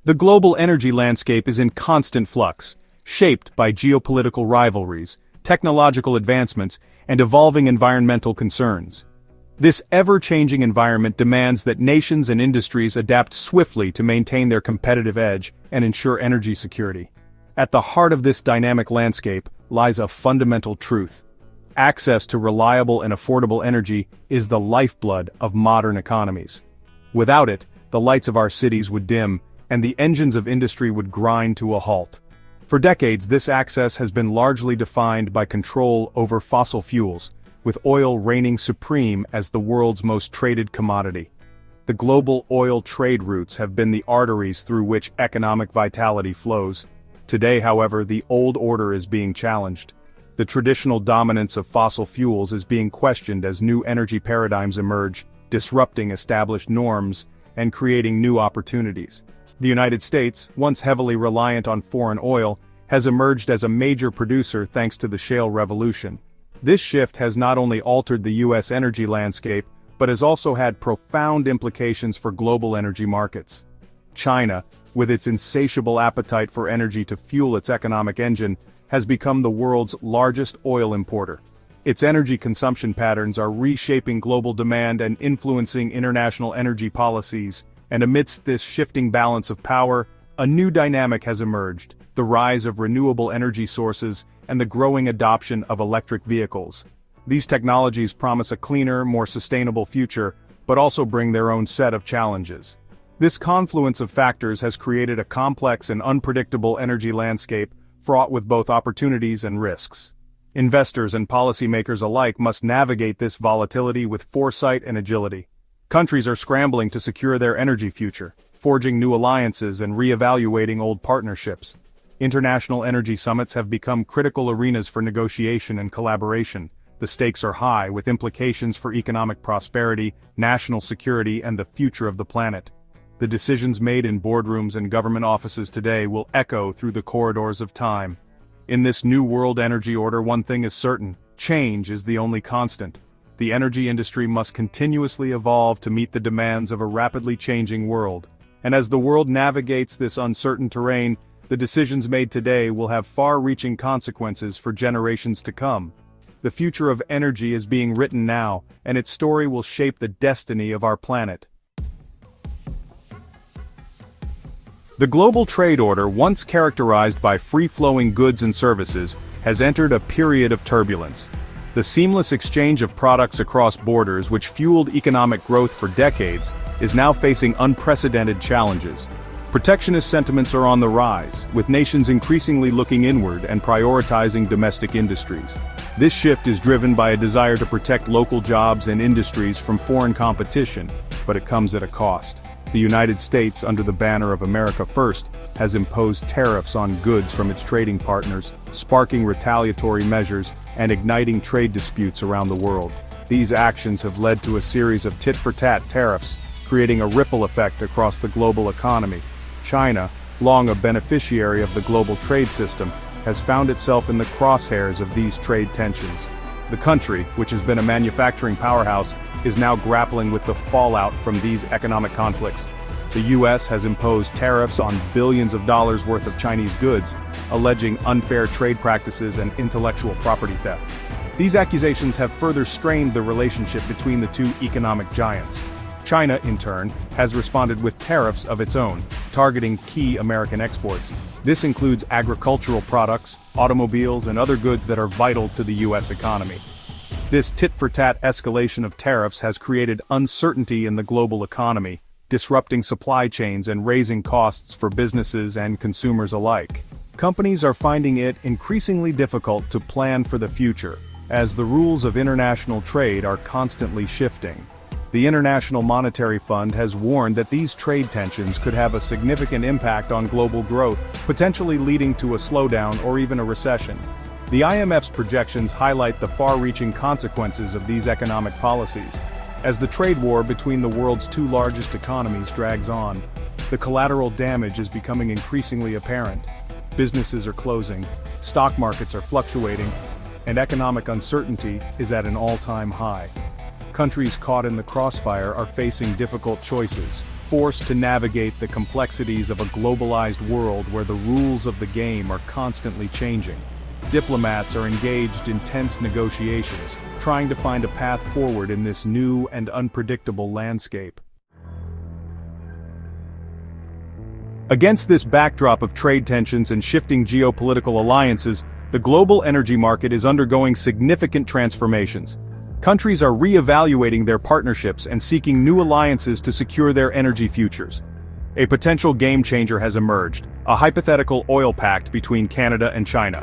The global energy landscape is in constant flux, shaped by geopolitical rivalries, technological advancements, and evolving environmental concerns. This ever-changing environment demands that nations and industries adapt swiftly to maintain their competitive edge and ensure energy security. At the heart of this dynamic landscape lies a fundamental truth. Access to reliable and affordable energy is the lifeblood of modern economies. Without it, the lights of our cities would dim, and the engines of industry would grind to a halt. For decades, this access has been largely defined by control over fossil fuels, with oil reigning supreme as the world's most traded commodity. The global oil trade routes have been the arteries through which economic vitality flows. Today, however, the old order is being challenged. The traditional dominance of fossil fuels is being questioned as new energy paradigms emerge, disrupting established norms and creating new opportunities. The United States, once heavily reliant on foreign oil, has emerged as a major producer thanks to the shale revolution. This shift has not only altered the U.S. energy landscape, but has also had profound implications for global energy markets. China, with its insatiable appetite for energy to fuel its economic engine, has become the world's largest oil importer. Its energy consumption patterns are reshaping global demand and influencing international energy policies, and amidst this shifting balance of power, a new dynamic has emerged: the rise of renewable energy sources and the growing adoption of electric vehicles. These technologies promise a cleaner, more sustainable future, but also bring their own set of challenges. This confluence of factors has created a complex and unpredictable energy landscape, fraught with both opportunities and risks. Investors and policymakers alike must navigate this volatility with foresight and agility. Countries are scrambling to secure their energy future, forging new alliances and re-evaluating old partnerships. International energy summits have become critical arenas for negotiation and collaboration. The stakes are high, with implications for economic prosperity, national security, and the future of the planet. The decisions made in boardrooms and government offices today will echo through the corridors of time. In this new world energy order, one thing is certain: change is the only constant. The energy industry must continuously evolve to meet the demands of a rapidly changing world. And as the world navigates this uncertain terrain, the decisions made today will have far-reaching consequences for generations to come. The future of energy is being written now, and its story will shape the destiny of our planet. The global trade order, once characterized by free-flowing goods and services, has entered a period of turbulence. The seamless exchange of products across borders, which fueled economic growth for decades, is now facing unprecedented challenges. Protectionist sentiments are on the rise, with nations increasingly looking inward and prioritizing domestic industries. This shift is driven by a desire to protect local jobs and industries from foreign competition, but it comes at a cost. The United States, under the banner of America First, has imposed tariffs on goods from its trading partners, sparking retaliatory measures and igniting trade disputes around the world. These actions have led to a series of tit-for-tat tariffs, creating a ripple effect across the global economy. China, long a beneficiary of the global trade system, has found itself in the crosshairs of these trade tensions. The country, which has been a manufacturing powerhouse, is now grappling with the fallout from these economic conflicts. The U.S. has imposed tariffs on billions of dollars worth of Chinese goods, alleging unfair trade practices and intellectual property theft. These accusations have further strained the relationship between the two economic giants. China, in turn, has responded with tariffs of its own, targeting key American exports. This includes agricultural products, automobiles, and other goods that are vital to the U.S. economy. This tit-for-tat escalation of tariffs has created uncertainty in the global economy, disrupting supply chains and raising costs for businesses and consumers alike. Companies are finding it increasingly difficult to plan for the future, as the rules of international trade are constantly shifting. The International Monetary Fund has warned that these trade tensions could have a significant impact on global growth, potentially leading to a slowdown or even a recession. The IMF's projections highlight the far-reaching consequences of these economic policies. As the trade war between the world's two largest economies drags on, the collateral damage is becoming increasingly apparent. Businesses are closing, stock markets are fluctuating, and economic uncertainty is at an all-time high. Countries caught in the crossfire are facing difficult choices: forced to navigate the complexities of a globalized world where the rules of the game are constantly changing. Diplomats are engaged in tense negotiations, trying to find a path forward in this new and unpredictable landscape. Against this backdrop of trade tensions and shifting geopolitical alliances, the global energy market is undergoing significant transformations. Countries are re-evaluating their partnerships and seeking new alliances to secure their energy futures. A potential game-changer has emerged, a hypothetical oil pact between Canada and China.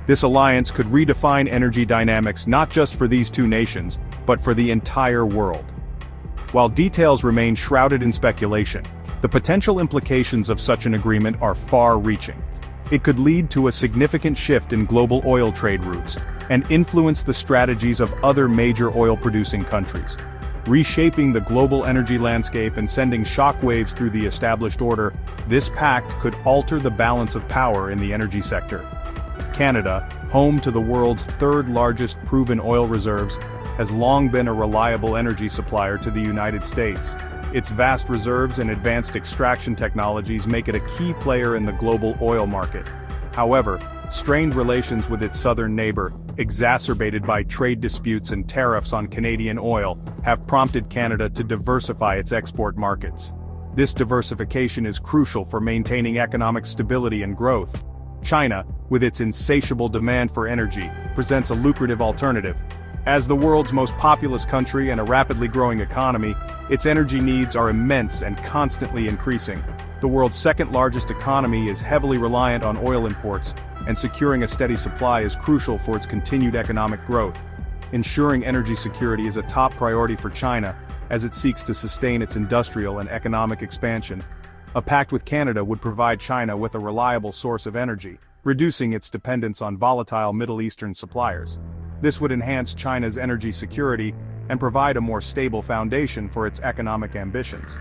This alliance could redefine energy dynamics not just for these two nations, but for the entire world. While details remain shrouded in speculation, the potential implications of such an agreement are far-reaching. It could lead to a significant shift in global oil trade routes, and influence the strategies of other major oil-producing countries. Reshaping the global energy landscape and sending shockwaves through the established order, this pact could alter the balance of power in the energy sector. Canada, home to the world's third-largest proven oil reserves, has long been a reliable energy supplier to the United States. Its vast reserves and advanced extraction technologies make it a key player in the global oil market. However, strained relations with its southern neighbor, exacerbated by trade disputes and tariffs on Canadian oil, have prompted Canada to diversify its export markets. This diversification is crucial for maintaining economic stability and growth. China, with its insatiable demand for energy, presents a lucrative alternative. As the world's most populous country and a rapidly growing economy, its energy needs are immense and constantly increasing. The world's second-largest economy is heavily reliant on oil imports, and securing a steady supply is crucial for its continued economic growth. Ensuring energy security is a top priority for China, as it seeks to sustain its industrial and economic expansion. A pact with Canada would provide China with a reliable source of energy, reducing its dependence on volatile Middle Eastern suppliers. This would enhance China's energy security and provide a more stable foundation for its economic ambitions.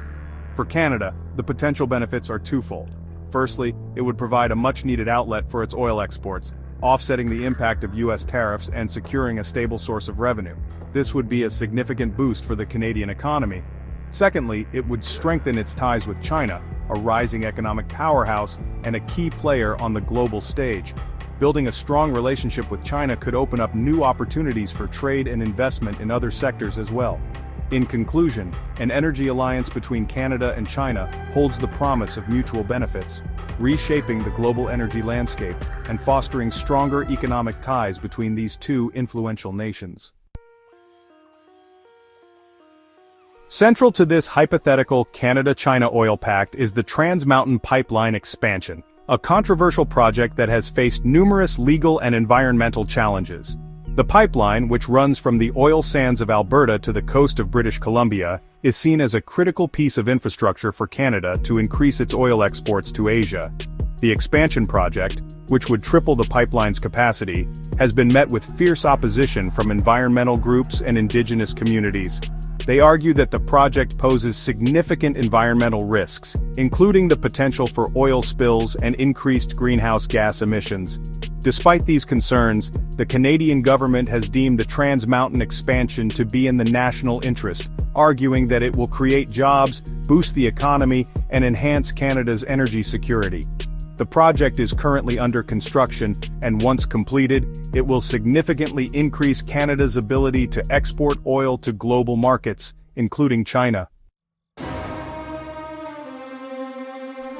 For Canada, the potential benefits are twofold. Firstly, it would provide a much-needed outlet for its oil exports, offsetting the impact of U.S. tariffs and securing a stable source of revenue. This would be a significant boost for the Canadian economy. Secondly, it would strengthen its ties with China, a rising economic powerhouse and a key player on the global stage. Building a strong relationship with China could open up new opportunities for trade and investment in other sectors as well. In conclusion, an energy alliance between Canada and China holds the promise of mutual benefits, reshaping the global energy landscape and fostering stronger economic ties between these two influential nations. Central to this hypothetical Canada-China oil pact is the Trans Mountain Pipeline expansion, a controversial project that has faced numerous legal and environmental challenges. The pipeline, which runs from the oil sands of Alberta to the coast of British Columbia, is seen as a critical piece of infrastructure for Canada to increase its oil exports to Asia. The expansion project, which would triple the pipeline's capacity, has been met with fierce opposition from environmental groups and Indigenous communities. They argue that the project poses significant environmental risks, including the potential for oil spills and increased greenhouse gas emissions. Despite these concerns, the Canadian government has deemed the Trans Mountain expansion to be in the national interest, arguing that it will create jobs, boost the economy, and enhance Canada's energy security. The project is currently under construction, and once completed, it will significantly increase Canada's ability to export oil to global markets, including China.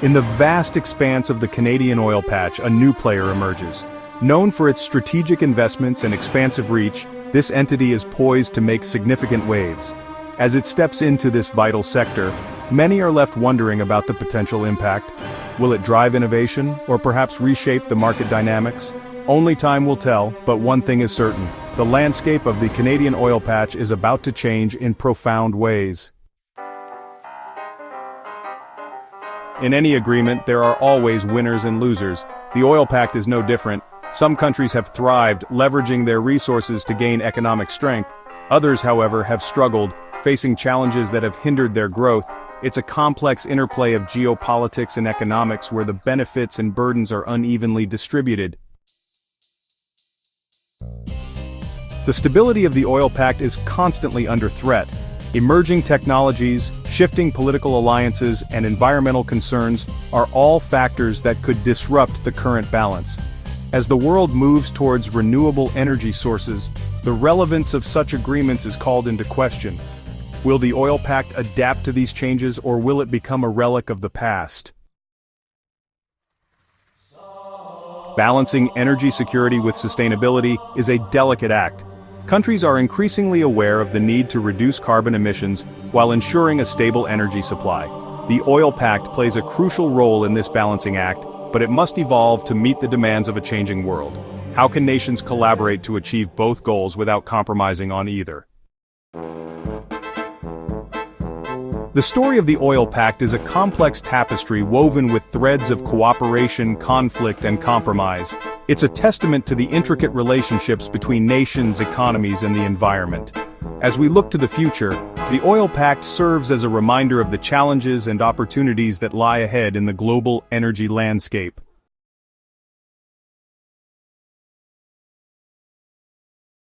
In the vast expanse of the Canadian oil patch, a new player emerges. Known for its strategic investments and expansive reach, this entity is poised to make significant waves. As it steps into this vital sector, many are left wondering about the potential impact. Will it drive innovation, or perhaps reshape the market dynamics? Only time will tell, but one thing is certain: the landscape of the Canadian oil patch is about to change in profound ways. In any agreement, there are always winners and losers. The oil pact is no different. Some countries have thrived, leveraging their resources to gain economic strength. Others, however, have struggled, facing challenges that have hindered their growth. It's a complex interplay of geopolitics and economics where the benefits and burdens are unevenly distributed. The stability of the oil pact is constantly under threat. Emerging technologies, shifting political alliances, and environmental concerns are all factors that could disrupt the current balance. As the world moves towards renewable energy sources, the relevance of such agreements is called into question. Will the oil pact adapt to these changes, or will it become a relic of the past? Balancing energy security with sustainability is a delicate act. Countries are increasingly aware of the need to reduce carbon emissions while ensuring a stable energy supply. The oil pact plays a crucial role in this balancing act, but it must evolve to meet the demands of a changing world. How can nations collaborate to achieve both goals without compromising on either? The story of the oil pact is a complex tapestry woven with threads of cooperation, conflict, and compromise. It's a testament to the intricate relationships between nations, economies, and the environment. As we look to the future, the oil pact serves as a reminder of the challenges and opportunities that lie ahead in the global energy landscape.